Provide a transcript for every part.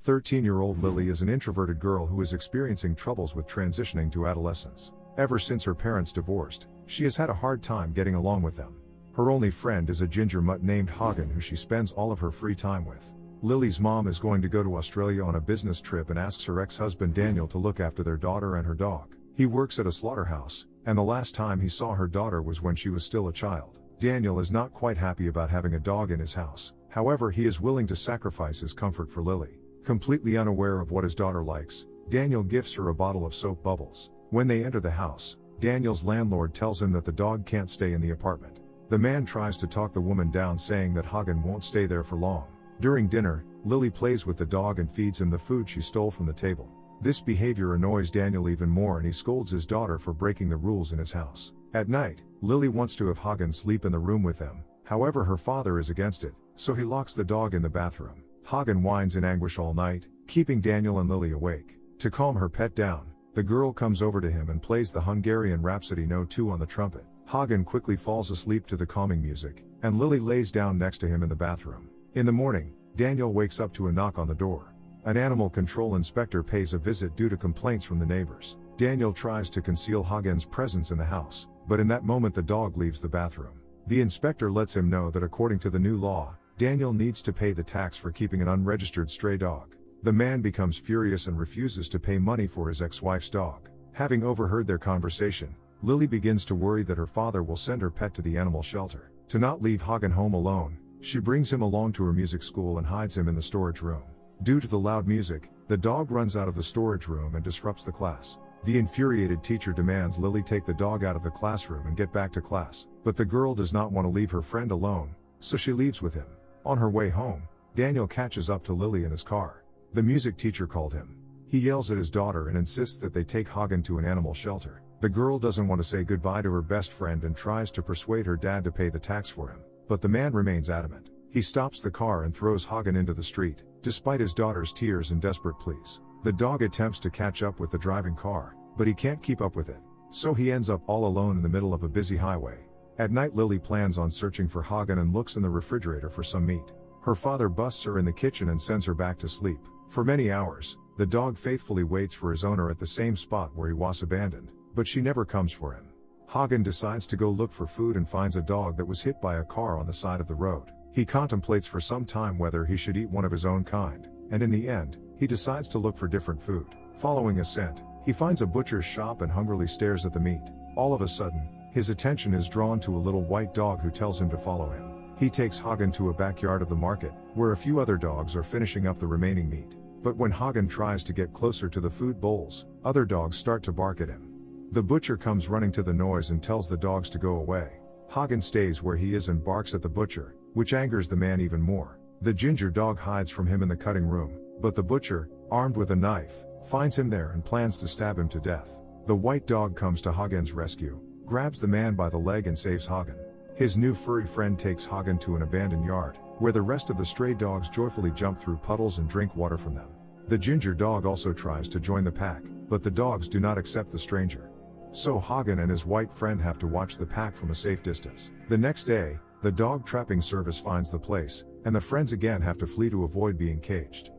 13-year-old Lily is an introverted girl who is experiencing troubles with transitioning to adolescence. Ever since her parents divorced, she has had a hard time getting along with them. Her only friend is a ginger mutt named Hagen who she spends all of her free time with. Lily's mom is going to go to Australia on a business trip and asks her ex-husband Daniel to look after their daughter and her dog. He works at a slaughterhouse, and the last time he saw her daughter was when she was still a child. Daniel is not quite happy about having a dog in his house, however he is willing to sacrifice his comfort for Lily. Completely unaware of what his daughter likes, Daniel gifts her a bottle of soap bubbles. When they enter the house, Daniel's landlord tells him that the dog can't stay in the apartment. The man tries to talk the woman down, saying that Hagen won't stay there for long. During dinner, Lily plays with the dog and feeds him the food she stole from the table. This behavior annoys Daniel even more and he scolds his daughter for breaking the rules in his house. At night, Lily wants to have Hagen sleep in the room with them, however her father is against it, so he locks the dog in the bathroom. Hagen whines in anguish all night, keeping Daniel and Lily awake. To calm her pet down, the girl comes over to him and plays the Hungarian Rhapsody No. 2 on the trumpet. Hagen quickly falls asleep to the calming music, and Lily lays down next to him in the bathroom. In the morning, Daniel wakes up to a knock on the door. An animal control inspector pays a visit due to complaints from the neighbors. Daniel tries to conceal Hagen's presence in the house, but in that moment the dog leaves the bathroom. The inspector lets him know that according to the new law, Daniel needs to pay the tax for keeping an unregistered stray dog. The man becomes furious and refuses to pay money for his ex-wife's dog. Having overheard their conversation, Lily begins to worry that her father will send her pet to the animal shelter. To not leave Hagen home alone, she brings him along to her music school and hides him in the storage room. Due to the loud music, the dog runs out of the storage room and disrupts the class. The infuriated teacher demands Lily take the dog out of the classroom and get back to class, but the girl does not want to leave her friend alone, so she leaves with him. On her way home, Daniel catches up to Lily in his car. The music teacher called him. He yells at his daughter and insists that they take Hagen to an animal shelter. The girl doesn't want to say goodbye to her best friend and tries to persuade her dad to pay the tax for him, but the man remains adamant. He stops the car and throws Hagen into the street, despite his daughter's tears and desperate pleas. The dog attempts to catch up with the driving car, but he can't keep up with it, so he ends up all alone in the middle of a busy highway. At night Lily plans on searching for Hagen and looks in the refrigerator for some meat. Her father busts her in the kitchen and sends her back to sleep. For many hours, the dog faithfully waits for his owner at the same spot where he was abandoned, but she never comes for him. Hagen decides to go look for food and finds a dog that was hit by a car on the side of the road. He contemplates for some time whether he should eat one of his own kind, and in the end, he decides to look for different food. Following a scent, he finds a butcher's shop and hungrily stares at the meat. All of a sudden, his attention is drawn to a little white dog who tells him to follow him. He takes Hagen to a backyard of the market, where a few other dogs are finishing up the remaining meat. But when Hagen tries to get closer to the food bowls, other dogs start to bark at him. The butcher comes running to the noise and tells the dogs to go away. Hagen stays where he is and barks at the butcher, which angers the man even more. The ginger dog hides from him in the cutting room, but the butcher, armed with a knife, finds him there and plans to stab him to death. The white dog comes to Hagen's rescue, grabs the man by the leg and saves Hagen. His new furry friend takes Hagen to an abandoned yard, where the rest of the stray dogs joyfully jump through puddles and drink water from them. The ginger dog also tries to join the pack, but the dogs do not accept the stranger. So Hagen and his white friend have to watch the pack from a safe distance. The next day, the dog trapping service finds the place, and the friends again have to flee to avoid being caged.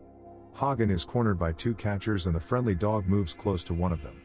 Hagen is cornered by two catchers and the friendly dog moves close to one of them.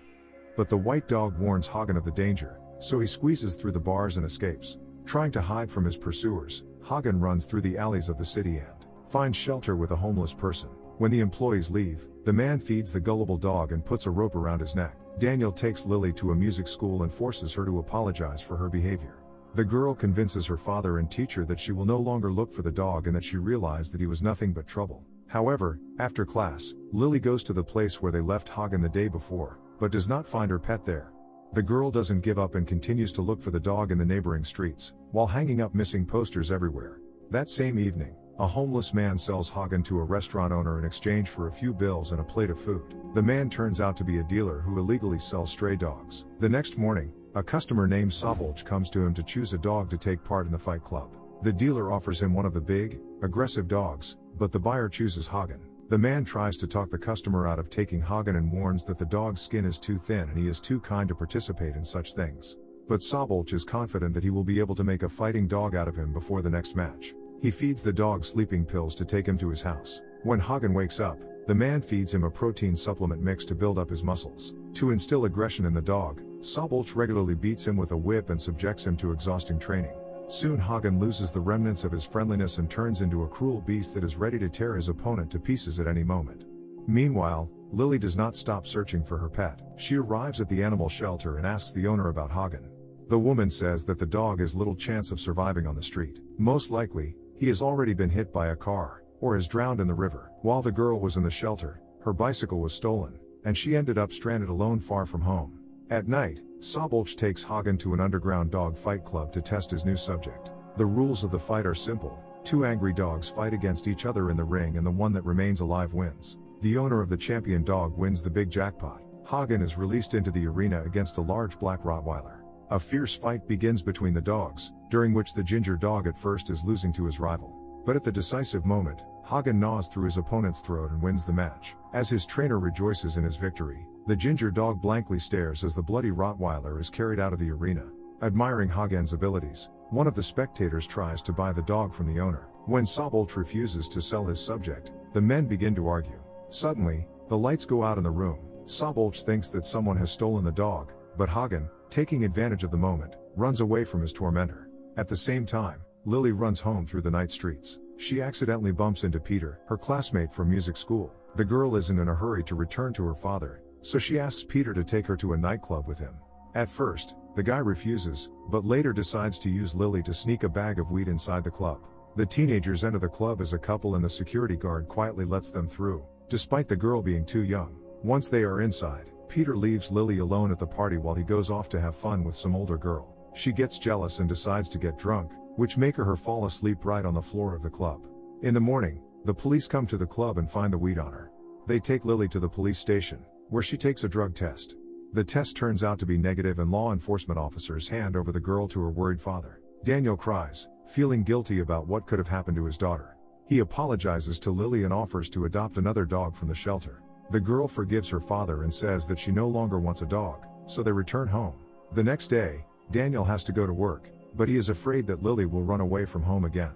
But the white dog warns Hagen of the danger, so he squeezes through the bars and escapes. Trying to hide from his pursuers, Hagen runs through the alleys of the city and finds shelter with a homeless person. When the employees leave, the man feeds the gullible dog and puts a rope around his neck. Daniel takes Lily to a music school and forces her to apologize for her behavior. The girl convinces her father and teacher that she will no longer look for the dog and that she realized that he was nothing but trouble. However, after class, Lily goes to the place where they left Hagen the day before, but does not find her pet there. The girl doesn't give up and continues to look for the dog in the neighboring streets, while hanging up missing posters everywhere. That same evening, a homeless man sells Hagen to a restaurant owner in exchange for a few bills and a plate of food. The man turns out to be a dealer who illegally sells stray dogs. The next morning, a customer named Sabolch comes to him to choose a dog to take part in the fight club. The dealer offers him one of the big, aggressive dogs, but the buyer chooses Hagen. The man tries to talk the customer out of taking Hagen and warns that the dog's skin is too thin and he is too kind to participate in such things. But Sabolch is confident that he will be able to make a fighting dog out of him before the next match. He feeds the dog sleeping pills to take him to his house. When Hagen wakes up, The man feeds him a protein supplement mix to build up his muscles. To instill aggression in the dog, Sobulch regularly beats him with a whip and subjects him to exhausting training. Soon Hagen loses the remnants of his friendliness and turns into a cruel beast that is ready to tear his opponent to pieces at any moment. Meanwhile, Lily does not stop searching for her pet. She arrives at the animal shelter and asks the owner about Hagen. The woman says that the dog has little chance of surviving on the street. Most likely, he has already been hit by a car, or has drowned in the river. While the girl was in the shelter, her bicycle was stolen, and she ended up stranded alone far from home. At night, Sobulch takes Hagen to an underground dog fight club to test his new subject. The rules of the fight are simple. 2 angry dogs fight against each other in the ring and the one that remains alive wins. The owner of the champion dog wins the big jackpot. Hagen is released into the arena against a large black Rottweiler. A fierce fight begins between the dogs, during which the ginger dog at first is losing to his rival. But at the decisive moment, Hagen gnaws through his opponent's throat and wins the match. As his trainer rejoices in his victory, the ginger dog blankly stares as the bloody Rottweiler is carried out of the arena. Admiring Hagen's abilities, one of the spectators tries to buy the dog from the owner. When Sobulch refuses to sell his subject, the men begin to argue. Suddenly, the lights go out in the room. Sobulch thinks that someone has stolen the dog, but Hagen, taking advantage of the moment, runs away from his tormentor. At the same time, Lily runs home through the night streets. She accidentally bumps into Peter, her classmate from music school. The girl isn't in a hurry to return to her father, so she asks Peter to take her to a nightclub with him. At first, the guy refuses, but later decides to use Lily to sneak a bag of weed inside the club. The teenagers enter the club as a couple and the security guard quietly lets them through, despite the girl being too young. Once they are inside, Peter leaves Lily alone at the party while he goes off to have fun with some older girl. She gets jealous and decides to get drunk, which make her fall asleep right on the floor of the club. In the morning, the police come to the club and find the weed on her. They take Lily to the police station, where she takes a drug test. The test turns out to be negative and law enforcement officers hand over the girl to her worried father. Daniel cries, feeling guilty about what could have happened to his daughter. He apologizes to Lily and offers to adopt another dog from the shelter. The girl forgives her father and says that she no longer wants a dog, so they return home. The next day, Daniel has to go to work, but he is afraid that Lily will run away from home again.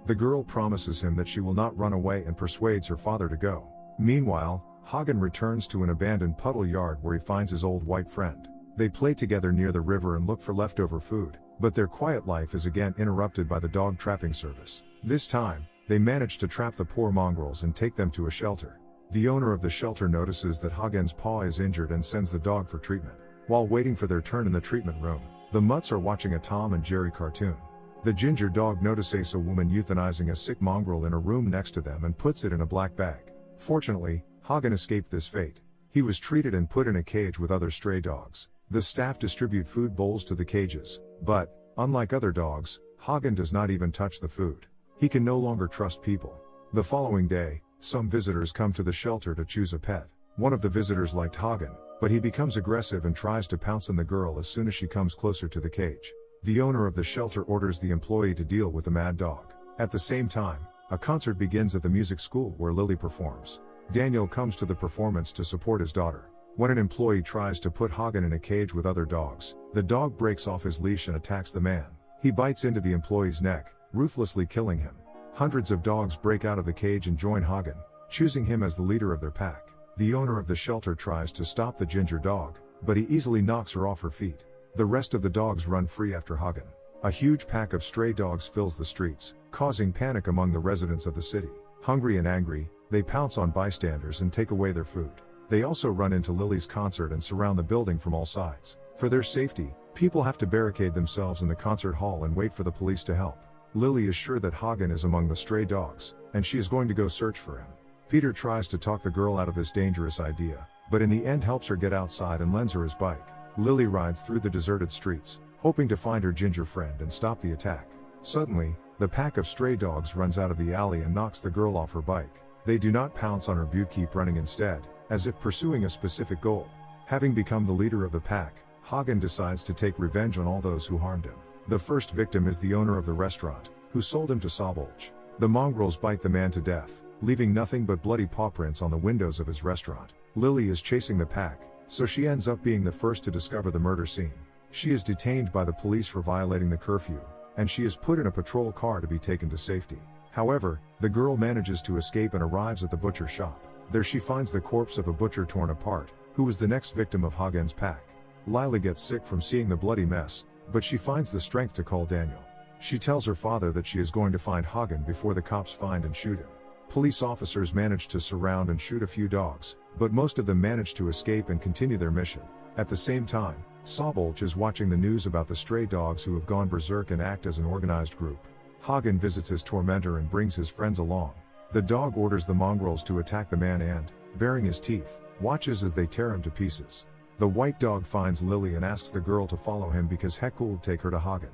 The girl promises him that she will not run away and persuades her father to go. Meanwhile, Hagen returns to an abandoned puddle yard where he finds his old white friend. They play together near the river and look for leftover food, but their quiet life is again interrupted by the dog trapping service. This time, they manage to trap the poor mongrels and take them to a shelter. The owner of the shelter notices that Hagen's paw is injured and sends the dog for treatment. While waiting for their turn in the treatment room, the mutts are watching a Tom and Jerry cartoon. The ginger dog notices a woman euthanizing a sick mongrel in a room next to them and puts it in a black bag. Fortunately, Hagen escaped this fate. He was treated and put in a cage with other stray dogs. The staff distribute food bowls to the cages, but, unlike other dogs, Hagen does not even touch the food. He can no longer trust people. The following day, some visitors come to the shelter to choose a pet. One of the visitors liked Hagen, but he becomes aggressive and tries to pounce on the girl as soon as she comes closer to the cage. The owner of the shelter orders the employee to deal with the mad dog. At the same time, a concert begins at the music school where Lily performs. Daniel comes to the performance to support his daughter. When an employee tries to put Hagen in a cage with other dogs, the dog breaks off his leash and attacks the man. He bites into the employee's neck, ruthlessly killing him. Hundreds of dogs break out of the cage and join Hagen, choosing him as the leader of their pack. The owner of the shelter tries to stop the ginger dog, but he easily knocks her off her feet. The rest of the dogs run free after Hagen. A huge pack of stray dogs fills the streets, causing panic among the residents of the city. Hungry and angry, they pounce on bystanders and take away their food. They also run into Lily's concert and surround the building from all sides. For their safety, people have to barricade themselves in the concert hall and wait for the police to help. Lily is sure that Hagen is among the stray dogs, and she is going to go search for him. Peter tries to talk the girl out of this dangerous idea, but in the end helps her get outside and lends her his bike. Lily rides through the deserted streets, hoping to find her ginger friend and stop the attack. Suddenly, the pack of stray dogs runs out of the alley and knocks the girl off her bike. They do not pounce on her but keep running instead, as if pursuing a specific goal. Having become the leader of the pack, Hagen decides to take revenge on all those who harmed him. The first victim is the owner of the restaurant, who sold him to Sobulch. The mongrels bite the man to death, leaving nothing but bloody paw prints on the windows of his restaurant. Lily is chasing the pack, so she ends up being the first to discover the murder scene. She is detained by the police for violating the curfew, and she is put in a patrol car to be taken to safety. However, the girl manages to escape and arrives at the butcher shop. There she finds the corpse of a butcher torn apart, who was the next victim of Hagen's pack. Lila gets sick from seeing the bloody mess, but she finds the strength to call Daniel. She tells her father that she is going to find Hagen before the cops find and shoot him. Police officers manage to surround and shoot a few dogs, but most of them manage to escape and continue their mission. At the same time, Sobolch is watching the news about the stray dogs who have gone berserk and act as an organized group. Hagen visits his tormentor and brings his friends along. The dog orders the mongrels to attack the man and, baring his teeth, watches as they tear him to pieces. The white dog finds Lily and asks the girl to follow him because Heckel will take her to Hagen.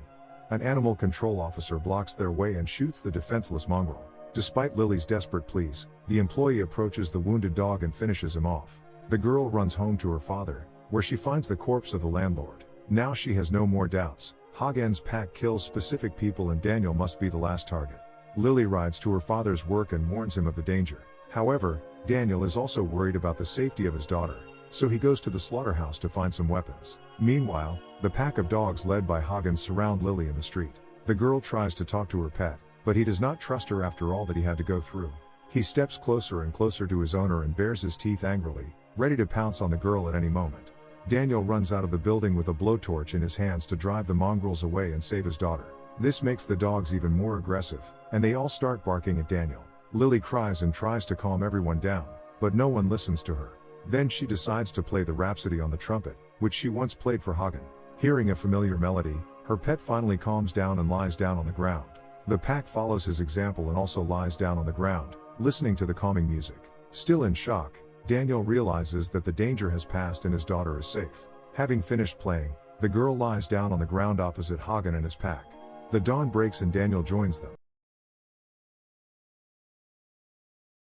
An animal control officer blocks their way and shoots the defenseless mongrel. Despite Lily's desperate pleas, the employee approaches the wounded dog and finishes him off. The girl runs home to her father, where she finds the corpse of the landlord. Now she has no more doubts. Hagen's pack kills specific people and Daniel must be the last target. Lily rides to her father's work and warns him of the danger. However, Daniel is also worried about the safety of his daughter, so he goes to the slaughterhouse to find some weapons. Meanwhile, the pack of dogs led by Hagen surround Lily in the street. The girl tries to talk to her pet, but he does not trust her after all that he had to go through. He steps closer and closer to his owner and bares his teeth angrily, ready to pounce on the girl at any moment. Daniel runs out of the building with a blowtorch in his hands to drive the mongrels away and save his daughter. This makes the dogs even more aggressive, and they all start barking at Daniel. Lily cries and tries to calm everyone down, but no one listens to her. Then she decides to play the Rhapsody on the trumpet, which she once played for Hagen. Hearing a familiar melody, her pet finally calms down and lies down on the ground. The pack follows his example and also lies down on the ground, listening to the calming music. Still in shock, Daniel realizes that the danger has passed and his daughter is safe. Having finished playing, the girl lies down on the ground opposite Hagen and his pack. The dawn breaks and Daniel joins them.